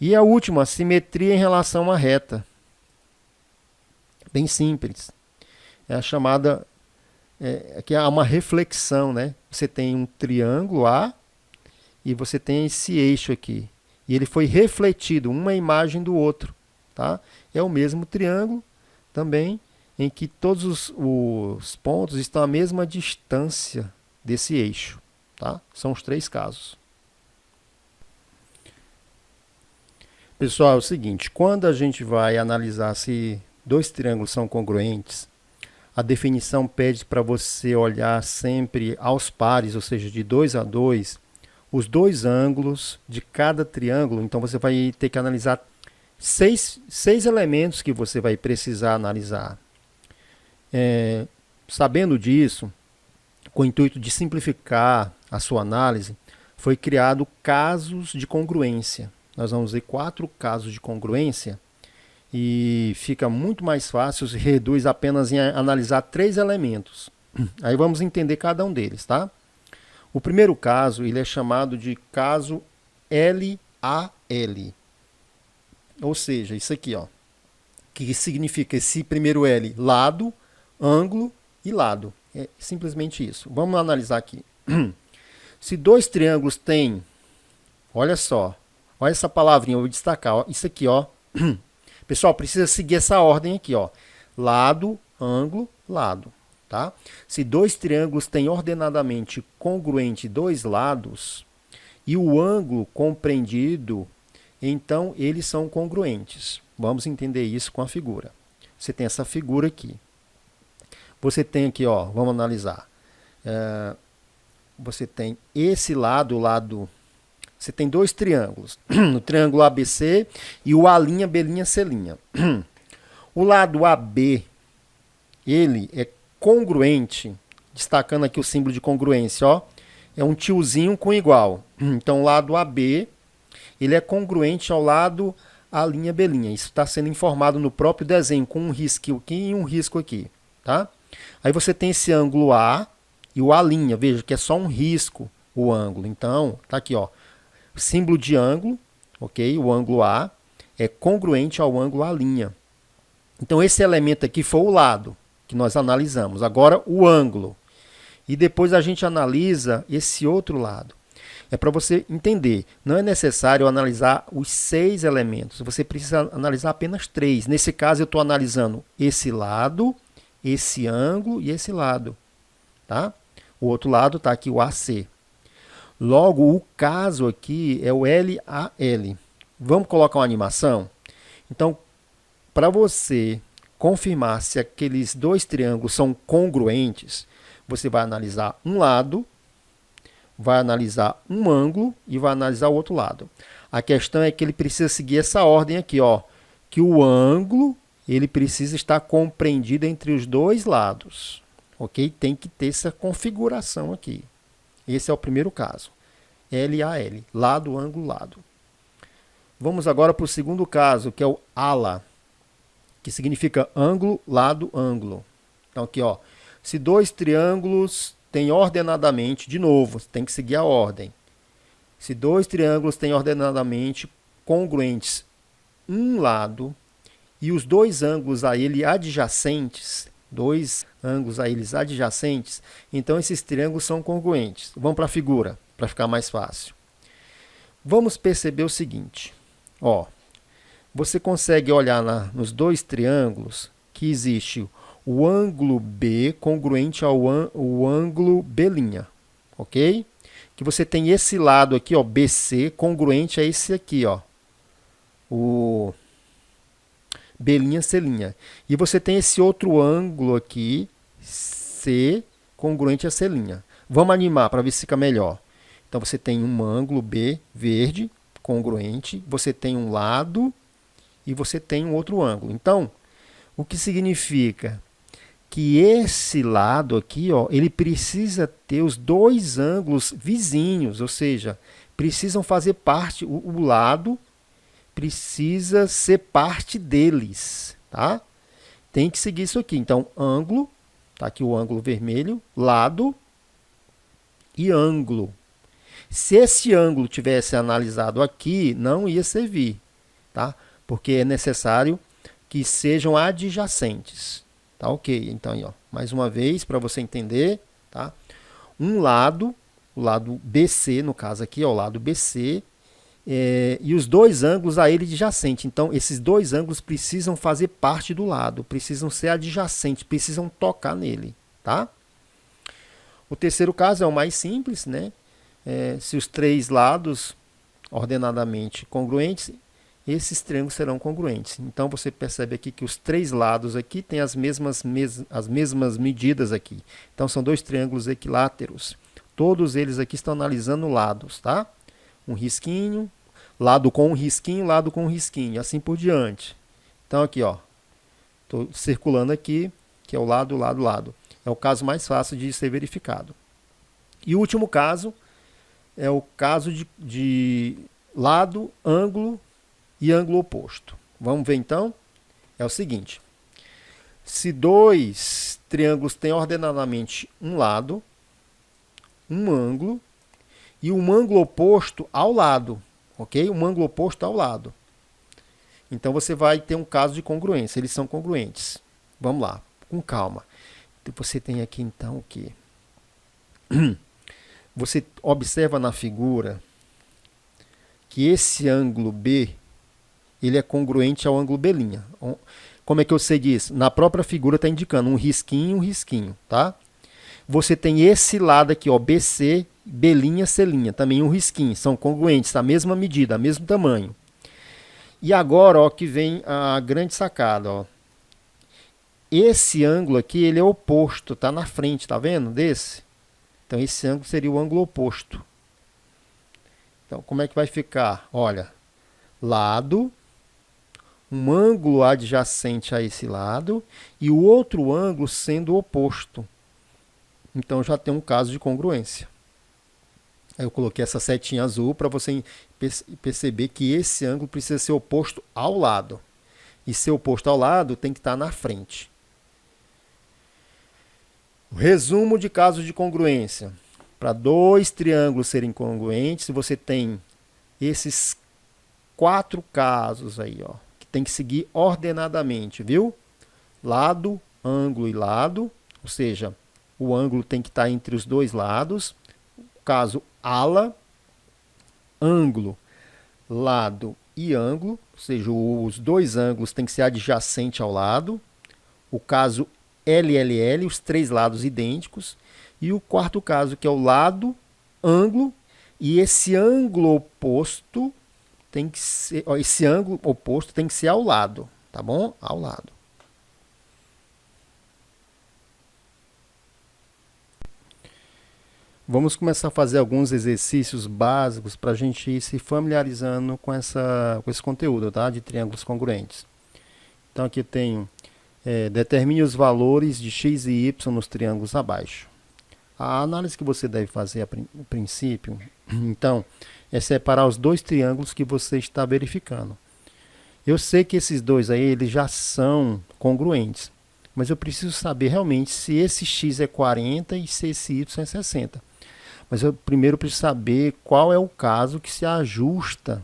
E a última, a simetria em relação a uma reta. Bem simples. É a chamada, que há uma reflexão, né? Você tem um triângulo A e você tem esse eixo aqui. E ele foi refletido, uma imagem do outro. Tá? É o mesmo triângulo também, em que todos os pontos estão à mesma distância desse eixo. Tá? São os três casos. Pessoal, é o seguinte, quando a gente vai analisar se dois triângulos são congruentes, a definição pede para você olhar sempre aos pares, ou seja, de 2 a 2, os dois ângulos de cada triângulo. Então você vai ter que analisar seis elementos que você vai precisar analisar. Sabendo disso, com o intuito de simplificar a sua análise, foi criado casos de congruência. Nós vamos ver 4 casos de congruência e fica muito mais fácil, se reduz apenas em analisar 3 elementos. Aí vamos entender cada um deles, tá? O primeiro caso, ele é chamado de caso LAL. Ou seja, isso aqui, ó, que significa esse primeiro L, lado, ângulo e lado. É simplesmente isso. Vamos analisar aqui. Se dois triângulos têm, olha só, olha essa palavrinha, eu vou destacar, ó, isso aqui, ó. Pessoal, precisa seguir essa ordem aqui, ó. Lado, ângulo, lado, tá? Se dois triângulos têm ordenadamente congruente dois lados e o ângulo compreendido, então eles são congruentes. Vamos entender isso com a figura. Você tem essa figura aqui. Você tem aqui, ó, vamos analisar. Você tem esse lado, o lado... Você tem dois triângulos, o triângulo ABC e o A', B', C'. O lado AB, ele é congruente, destacando aqui o símbolo de congruência, ó, é um tiozinho com igual. Então, o lado AB, ele é congruente ao lado A', B'. Isso está sendo informado no próprio desenho, com um risco aqui e um risco aqui, tá? Aí você tem esse ângulo A e o A', veja que é só um risco o ângulo. Então, tá aqui, ó. Símbolo de ângulo, ok? O ângulo A é congruente ao ângulo A'. Então, esse elemento aqui foi o lado que nós analisamos. Agora, o ângulo. E depois a gente analisa esse outro lado. É para você entender. Não é necessário analisar os 6 elementos. Você precisa analisar apenas 3. Nesse caso, eu estou analisando esse lado, esse ângulo e esse lado. Tá? O outro lado está aqui o AC. Logo, o caso aqui é o LAL. Vamos colocar uma animação? Então, para você confirmar se aqueles dois triângulos são congruentes, você vai analisar um lado, vai analisar um ângulo e vai analisar o outro lado. A questão é que ele precisa seguir essa ordem aqui, ó, que o ângulo ele precisa estar compreendido entre os dois lados. Ok? Tem que ter essa configuração aqui. Esse é o primeiro caso. LAL, lado, ângulo, lado. Vamos agora para o segundo caso, que é o ALA, que significa ângulo, lado, ângulo. Então aqui, ó, se dois triângulos têm ordenadamente, de novo, tem que seguir a ordem. Se dois triângulos têm ordenadamente congruentes um lado e os dois ângulos a ele adjacentes, então esses triângulos são congruentes. Vamos para a figura, para ficar mais fácil. Vamos perceber o seguinte, ó, você consegue olhar nos dois triângulos que existe o ângulo B congruente ao ângulo B', ok? Que você tem esse lado aqui, ó, BC, congruente a esse aqui, ó, o B', C'. E você tem esse outro ângulo aqui, C, congruente a C'. Vamos animar para ver se fica melhor. Então, você tem um ângulo B verde, congruente, você tem um lado e você tem um outro ângulo. Então, o que significa? Que esse lado aqui, ó, ele precisa ter os dois ângulos vizinhos, ou seja, precisam fazer parte, o lado precisa ser parte deles, tá? Tem que seguir isso aqui. Então, ângulo, tá aqui o ângulo vermelho, lado e ângulo. Se esse ângulo tivesse analisado aqui, não ia servir, tá? Porque é necessário que sejam adjacentes. Tá ok? Então, aí, ó, mais uma vez, para você entender, tá? Um lado, o lado BC, no caso aqui, ó, o lado BC, e os dois ângulos a ele adjacente. Então, esses dois ângulos precisam fazer parte do lado, precisam ser adjacentes, precisam tocar nele, tá? O terceiro caso é o mais simples, né? Se os três lados ordenadamente congruentes, esses triângulos serão congruentes. Então, você percebe aqui que os três lados aqui têm as mesmas medidas aqui. Então, são dois triângulos equiláteros. Todos eles aqui estão analisando lados, tá? Um risquinho, lado com um risquinho, lado com um risquinho, e assim por diante. Então, aqui, ó, estou circulando aqui, que é o lado, lado, lado. É o caso mais fácil de ser verificado. E o último caso é o caso de lado, ângulo e ângulo oposto. Vamos ver então? É o seguinte. Se dois triângulos têm ordenadamente um lado, um ângulo e um ângulo oposto ao lado, ok? Um ângulo oposto ao lado. Então você vai ter um caso de congruência, eles são congruentes. Vamos lá, com calma. Você tem aqui então o quê? Você observa na figura que esse ângulo B ele é congruente ao ângulo B'. Como é que eu sei disso? Na própria figura está indicando um risquinho, tá? Você tem esse lado aqui, ó, BC, B', C', também um risquinho. São congruentes, a mesma medida, mesmo tamanho. E agora, ó, que vem a grande sacada, ó. Esse ângulo aqui, ele é oposto, tá na frente, tá vendo? Desse. Então, esse ângulo seria o ângulo oposto. Então, como é que vai ficar? Olha, lado, um ângulo adjacente a esse lado e o outro ângulo sendo oposto. Então, já tem um caso de congruência. Aí eu coloquei essa setinha azul para você perceber que esse ângulo precisa ser oposto ao lado. E ser oposto ao lado tem que estar na frente. O resumo de casos de congruência. Para dois triângulos serem congruentes, você tem esses 4 casos aí, ó, que tem que seguir ordenadamente, viu? Lado, ângulo e lado, ou seja, o ângulo tem que estar entre os dois lados. Caso ala, ângulo, lado e ângulo, ou seja, os dois ângulos têm que ser adjacentes ao lado. O caso LLL, os três lados idênticos. E o quarto caso, que é o lado, ângulo, e esse ângulo oposto tem que ser, ó, esse ângulo oposto tem que ser ao lado, tá bom? Ao lado. Vamos começar a fazer alguns exercícios básicos para a gente ir se familiarizando com esse conteúdo, tá? De triângulos congruentes. Então aqui eu tenho, determine os valores de x e y nos triângulos abaixo. A análise que você deve fazer a princípio, então, é separar os dois triângulos que você está verificando. Eu sei que esses dois aí, eles já são congruentes, mas eu preciso saber realmente se esse x é 40 e se esse y é 60. Mas eu primeiro preciso saber qual é o caso que se ajusta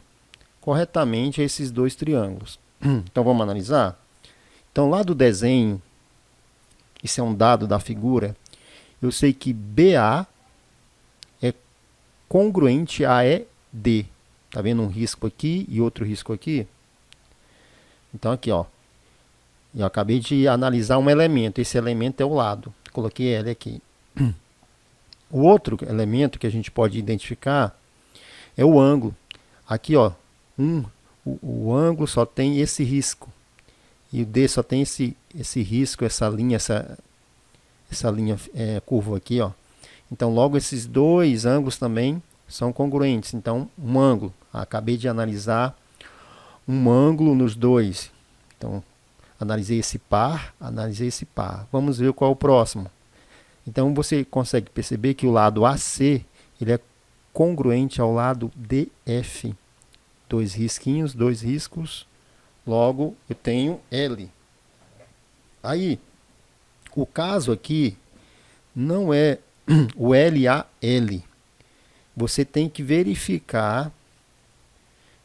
corretamente esses dois triângulos. Então vamos analisar? Então lá do desenho, isso é um dado da figura, eu sei que BA é congruente a ED. Tá vendo um risco aqui e outro risco aqui? Então aqui, ó, eu acabei de analisar um elemento, esse elemento é o lado, coloquei L aqui. O outro elemento que a gente pode identificar é o ângulo. Aqui, ó, o ângulo só tem esse risco. E o D só tem esse risco, essa linha curva aqui, ó. Então, logo esses dois ângulos também são congruentes. Então, um ângulo. Acabei de analisar um ângulo nos dois. Então, analisei esse par, analisei esse par. Vamos ver qual é o próximo. Então, você consegue perceber que o lado AC ele é congruente ao lado DF. Dois risquinhos, dois riscos. Logo, eu tenho L. Aí, o caso aqui não é o LAL. Você tem que verificar,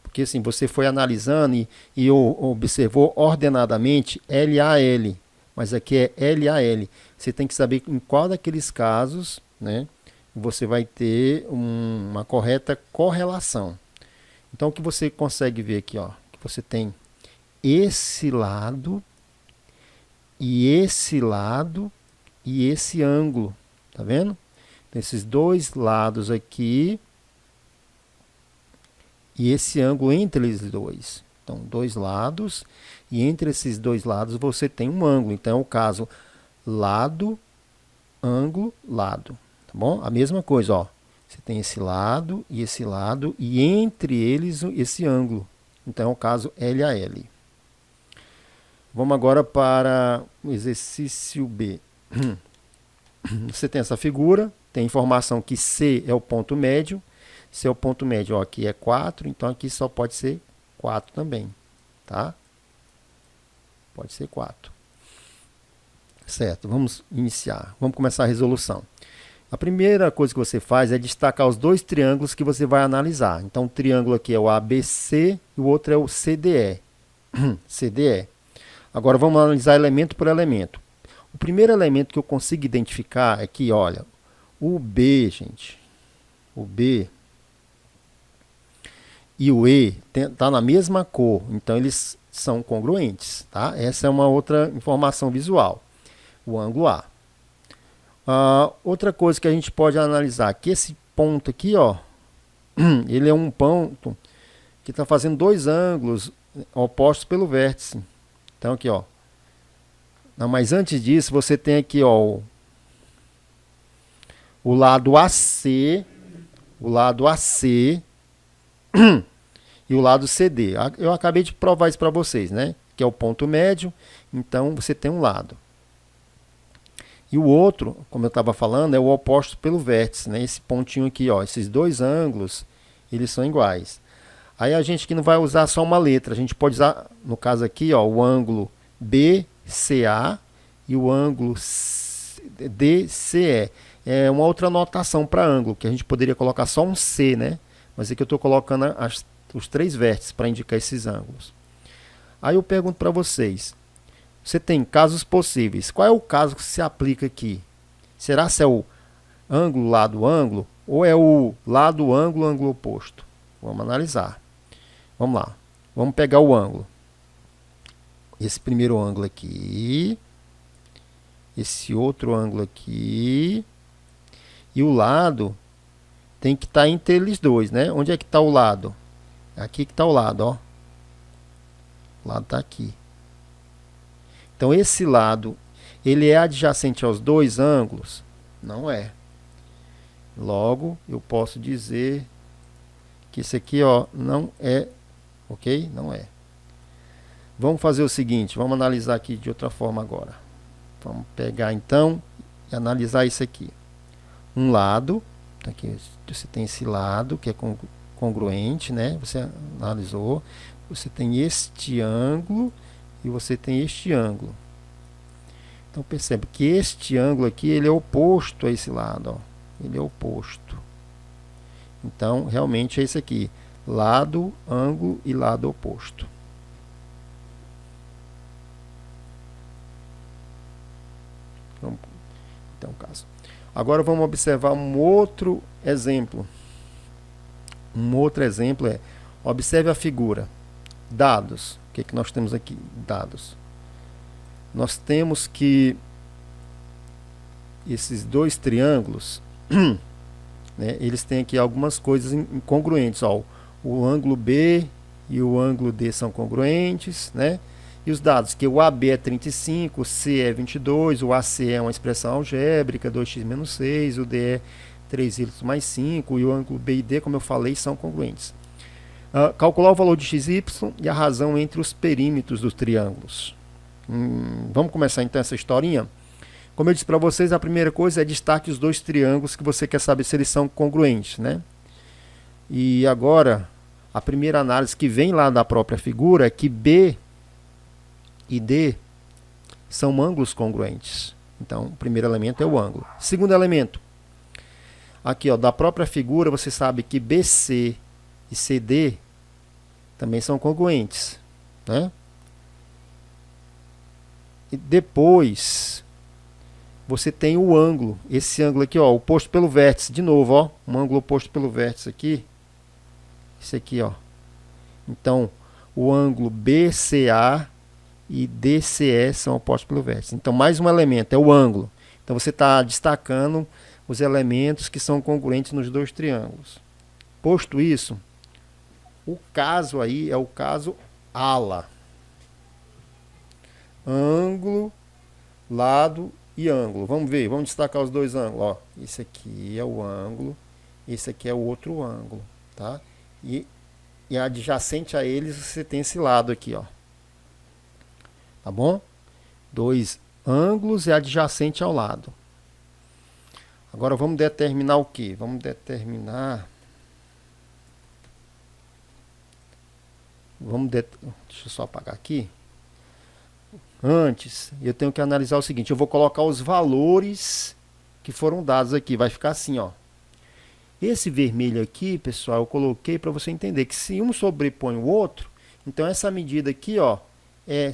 porque assim, você foi analisando e observou ordenadamente LAL, mas aqui é LAL. Você tem que saber em qual daqueles casos, né, você vai ter uma correta correlação. Então, o que você consegue ver aqui, ó, que você tem esse lado e esse lado e esse ângulo, tá vendo? Tem esses dois lados aqui e esse ângulo entre eles dois. Então, dois lados e entre esses dois lados você tem um ângulo. Então, é o caso lado, ângulo, lado, tá bom? A mesma coisa, ó. Você tem esse lado e entre eles esse ângulo. Então, é o caso LAL. Vamos agora para o exercício B. Você tem essa figura, tem informação que C é o ponto médio. Se é o ponto médio, ó, aqui é 4, então aqui só pode ser 4 também, tá? Pode ser 4. Certo, vamos iniciar. Vamos começar a resolução. A primeira coisa que você faz é destacar os dois triângulos que você vai analisar. Então, o triângulo aqui é o ABC e o outro é o CDE. CDE. Agora, vamos analisar elemento por elemento. O primeiro elemento que eu consigo identificar é que, olha, o B, gente, o B e o E tá na mesma cor, então eles são congruentes, tá? Essa é uma outra informação visual, o ângulo A. Outra coisa que a gente pode analisar, que esse ponto aqui, ó, ele é um ponto que está fazendo dois ângulos opostos pelo vértice. Então aqui, ó. Não, mas antes disso, você tem aqui, ó, o lado AC, e o lado CD. Eu acabei de provar isso para vocês, né? Que é o ponto médio, então você tem um lado. E o outro, como eu estava falando, é o oposto pelo vértice, né? Esse pontinho aqui, ó, esses dois ângulos, eles são iguais. Aí a gente que não vai usar só uma letra, a gente pode usar, no caso aqui, ó, o ângulo BCA e o ângulo DCE. É uma outra notação para ângulo, que a gente poderia colocar só um C, né? Mas aqui eu estou colocando os três vértices para indicar esses ângulos. Aí eu pergunto para vocês, você tem casos possíveis. Qual é o caso que se aplica aqui? Será se é o ângulo, lado, ângulo? Ou é o lado, ângulo, ângulo oposto? Vamos analisar. Vamos lá. Vamos pegar o ângulo. Esse primeiro ângulo aqui. Esse outro ângulo aqui. E o lado tem que estar entre eles dois, né? Onde é que está o lado? Aqui que está o lado, ó. O lado está aqui. Então, esse lado, ele é adjacente aos dois ângulos? Não é. Logo, eu posso dizer que esse aqui, ó, não é, ok? Não é. Vamos fazer o seguinte, vamos analisar aqui de outra forma agora. Vamos pegar, então, e analisar isso aqui. Um lado, aqui você tem esse lado, que é congruente, né? Você analisou. Você tem este ângulo e você tem este ângulo. Então percebe que este ângulo aqui ele é oposto a esse lado, ó. Ele é oposto. Então realmente é esse aqui, lado, ângulo e lado oposto. Então, caso. Agora vamos observar um outro exemplo. Um outro exemplo é, observe a figura. Dados. O que nós temos aqui? Dados. Nós temos que esses dois triângulos, né, eles têm aqui algumas coisas incongruentes. Ó, o ângulo B e o ângulo D são congruentes, né? E os dados, que o AB é 35, o C é 22, o AC é uma expressão algébrica, 2x menos 6, o D é 3y mais 5, e o ângulo B e D, como eu falei, são congruentes. Calcular o valor de x, y e a razão entre os perímetros dos triângulos. Vamos começar então essa historinha? Como eu disse para vocês, a primeira coisa é destaque os dois triângulos que você quer saber se eles são congruentes, né? E agora, a primeira análise que vem lá da própria figura é que B e D são ângulos congruentes. Então, o primeiro elemento é o ângulo. Segundo elemento, aqui ó, da própria figura você sabe que BC e CD também são congruentes, né? E depois você tem o ângulo, esse ângulo aqui, ó, oposto pelo vértice, de novo, ó, um ângulo oposto pelo vértice aqui, esse aqui, ó. Então, o ângulo BCA e DCE são opostos pelo vértice. Então, mais um elemento, é o ângulo. Então, você está destacando os elementos que são congruentes nos dois triângulos. Posto isso, o caso aí é o caso ala. Ângulo, lado e ângulo. Vamos ver, vamos destacar os dois ângulos. Ó, esse aqui é o ângulo, esse aqui é o outro ângulo, tá? E adjacente a eles você tem esse lado aqui, ó. Tá bom? Dois ângulos e adjacente ao lado. Agora vamos determinar o que? Vamos determinar... Deixa eu só apagar aqui. Antes, eu tenho que analisar o seguinte. Eu vou colocar os valores que foram dados aqui. Vai ficar assim, ó. Esse vermelho aqui, pessoal, eu coloquei para você entender que se um sobrepõe o outro, então essa medida aqui, ó,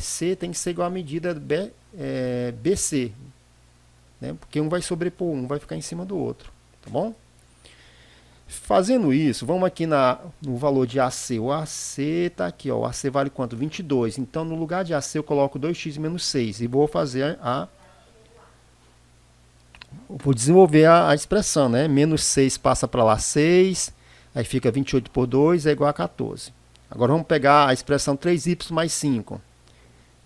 C tem que ser igual à medida BC, né? Porque um vai sobrepor um, vai ficar em cima do outro, tá bom? Fazendo isso, vamos aqui no valor de AC. O AC está aqui, ó. O AC vale quanto? 22. Então, no lugar de AC, eu coloco 2x menos 6 e vou fazer vou desenvolver a expressão, né? Menos 6 passa para lá 6, aí fica 28 por 2 é igual a 14. Agora vamos pegar a expressão 3y mais 5.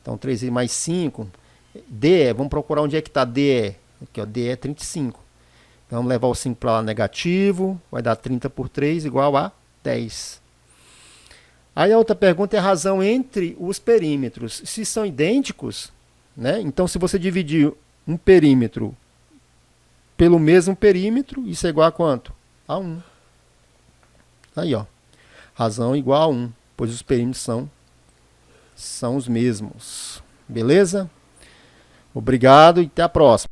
Então 3y mais 5, DE, vamos procurar onde é que está DE. Aqui, ó, DE é 35. Então, vamos levar o 5 para lá negativo, vai dar 30 por 3 igual a 10. Aí a outra pergunta é a razão entre os perímetros. Se são idênticos, né? Então se você dividir um perímetro pelo mesmo perímetro, isso é igual a quanto? A 1. Aí, ó. Razão igual a 1, pois os perímetros são os mesmos. Beleza? Obrigado e até a próxima.